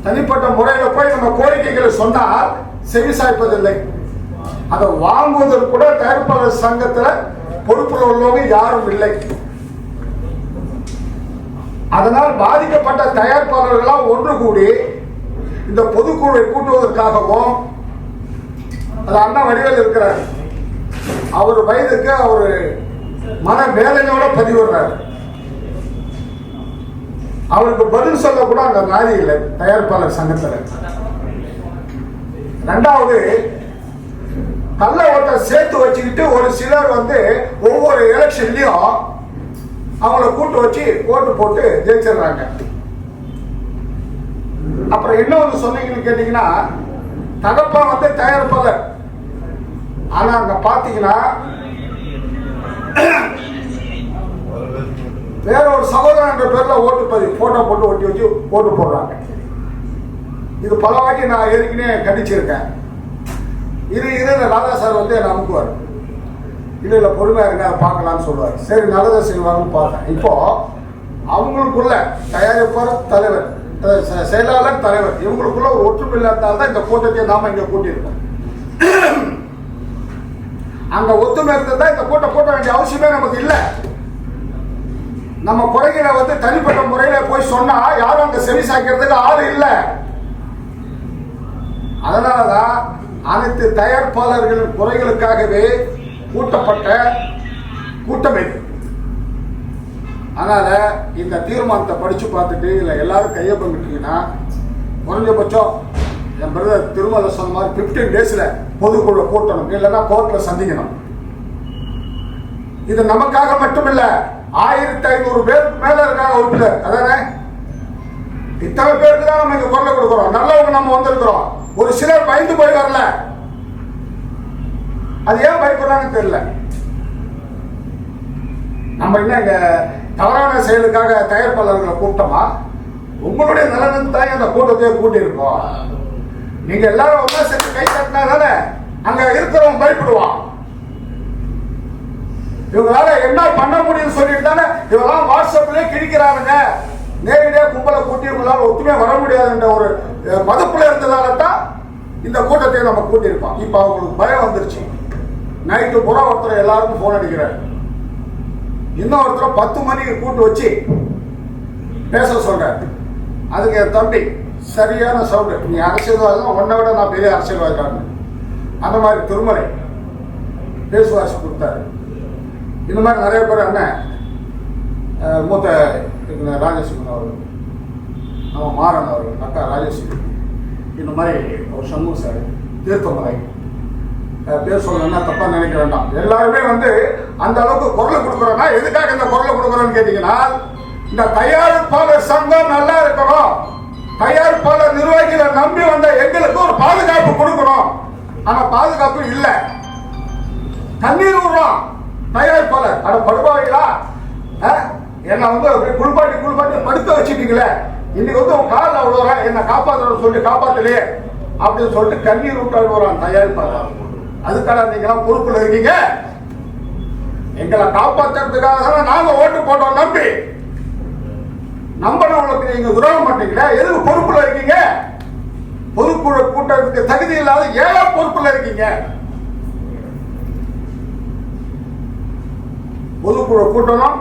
தனிப்பட்ட முறையில் போய் நம்ம கோரிக்கைகளை சொன்னால் செவிசாய்ப்பதில்லை. அதை வாங்குவதற்கு கூட தயாரிப்பாளர் சங்கத்தில் பொறுப்பில் உள்ளவங்க யாரும் இல்லை. அதனால் பாதிக்கப்பட்ட தயாரிப்பாளர்களால் ஒன்று கூடி இந்த பொதுக்குழுவை கூட்டுவதற்காகவும், அது அண்ணா வடிவேல் இருக்கிறார், அவர் வயதுக்கு அவர் மன வேதனையோட பதிவிடுறார். அவருக்கு பதில் சொல்ல கூட அந்த நாதி இல்லை தயாரிப்பாளர் சங்கத்தில். ரெண்டாவது, கள்ள ஓட்டை சேர்த்து வச்சுக்கிட்டு ஒரு சிலர் ஒவ்வொரு எலெக்ஷன்லயும் அவங்கள கூட்டு வச்சு ஓட்டு போட்டு ஜெயிச்சிடுறாங்க. அப்புறம் இன்னொன்று சொன்னீங்கன்னு கேட்டீங்கன்னா, தகப்பா தயாரிப்பாளர், ஆனா அங்க பாத்தீங்கன்னா வேற ஒரு சகோதரன் என்ற பேர்ல ஓட்டு பதிவு போட்டோ போட்டு ஒட்டி வச்சு ஓட்டு போடுறாங்க. இது பல வாட்டி நான் ஏற்கனவே கண்டிச்சிருக்கேன். இது ராதா சார் என்ன அமுக்குவார், இல்லை பொறுமையா இருக்க பார்க்கலாம்னு சொல்லுவார். சரி, நல்லதை செய்வாங்கன்னு பார்த்தேன். இப்போ அவங்களுக்குள்ள தயாரிப்பாளர் தலைவர், செயலாளர் தலைவர், இவங்களுக்குள்ள ஒரு ஒற்றுமை இல்லாததால்தான் இந்த கூட்டத்தை நாம இங்க கூட்டியிருக்கோம். அங்க ஒத்துமை இருந்தா இந்த கூட்டம் போட்ட வேண்டிய அவசியமே நமக்கு இல்லை. நம்ம குறைகளை தனிப்பட்ட முறையில போய் சொன்னா யாரும் அங்க செவி சாய்க்கிறதுக்கு ஆள் இல்லை. அதனாலதான் அனைத்து தயாரிப்பாளர்களின் குறைகளுக்காகவே கூட்டப்பட்ட கூட்டம் இது. அதனால இந்த தீர்மானத்தை படிச்சு பார்த்துட்டு இல்ல எல்லாரும் கையொப்பமிட்டீங்கன்னா குறைஞ்சபட்சம் என் பிரதர் திருமலை சொன்ன மாதிரி 15 டேஸ்ல பொதுக்குழு கூட்டணும், இல்லைன்னா கோர்ட்ல சந்திக்கணும். இது நமக்காக மட்டுமில்ல, 1500 பேருக்கு மேல இருக்காங்க உறுப்பினர். அதானே, இத்தனை பேருக்கு தான் நம்ம இங்க குரலை கொடுக்கிறோம். நல்லவங்க நம்ம வந்திருக்கிறோம். ஒரு சிலர் பயந்து போய் வரல. அது ஏன் பயப்படுறாங்கன்னு தெரியல. நம்ம என்ன இங்க தவறான செயலுக்காக தயாரிப்பாளர்களை கூட்டமா? உங்களுடைய நலனுக்கு தான் அந்த கூட்டத்தையே கூட்டி இருக்கோம். நீங்க எல்லாரும் ஒன்னா சேர்த்து கை தட்டினா தானே அங்க இருக்கிறவங்க பயப்படுவான். இவங்களால என்ன பண்ண முடியும் சொல்லிட்டு தானே இவங்களாம் வாட்ஸ்அப்லயே கிழிக்கிறானுங்க. நேரடியாக கும்பலை கூட்டி இவங்களால ஒத்துமே வர முடியாதுன்ற ஒரு மதப்புல இருந்ததால தான் இந்த கூட்டத்தை நம்ம கூட்டியிருப்போம். இப்ப அவங்களுக்கு பயம் வந்துருச்சு. நைட்டு புற ஒருத்தர் எல்லாருக்கும் போன் அடிக்கிறார். இன்னொருத்தர் 10 மணிக்கு கூட்டு வச்சு பேச சொல்றாரு. அதுக்கு என் தம்பி சரியான சவுண்டு, நீ அரசியல்வாதி உன்னை விட நான் பெரிய அரசியல்வாதிக்காரன், அந்த மாதிரி திருமலை பேசுவாசி கொடுத்தாரு. இந்த மாதிரி நிறைய பேர் அண்ணன் மூத்த ராஜேஸ்வரன் அவர்கள், நம்ம மாறன் அவர்கள், அக்கா ராஜேஸ்வரி, இந்த மாதிரி ஒரு சண்முக சார், தீர்த்தமலை பேர் சொல்லணும்னா தப்பா நினைக்க வேண்டாம். எல்லாருமே அந்த அளவுக்கு குரலை கொடுக்குறோம்னா எதுக்காக இந்த குரலை கொடுக்குறோம்னு கேட்டீங்கன்னா, இந்த தயாரிப்பாளர் சங்கம் நல்லா இருக்கணும், தயாரிப்பாளர் நிர்வாகிகளை நம்பி வந்த எங்களுக்கு ஒரு பாதுகாப்பு கொடுக்கணும். ஆனா பாதுகாப்பு இல்லை. தண்ணீர் விடுறோம் தயாரிப்பாளர், அட படுபாவிகளா, என்ன குளிப்பாட்டி படுக்க வச்சுட்டீங்களே, இன்னைக்கு உன் காலில் விடுறேன், என்ன காப்பாற்ற சொல்லி காப்பாத்தலையே அப்படின்னு சொல்லிட்டு கண்ணீர் விட்டு வரான் தயாரிப்பாளர். அதுக்காக நீங்க பொறுப்புல இருக்கீங்க. எங்களை காப்பாற்றுறதுக்காக நாங்க ஓட்டு போட்டோம் நம்பி. நம்பனவங்களுக்கு நீங்க உதவ மாட்டீங்களா? எதுக்கு பொறுப்புல இருக்கீங்க? பொதுக்குழு கூட்டத்துக்கு தகுதி இல்லாத ஏன் பொறுப்புல இருக்கீங்க? பொதுக்குழு கூட்டணும்,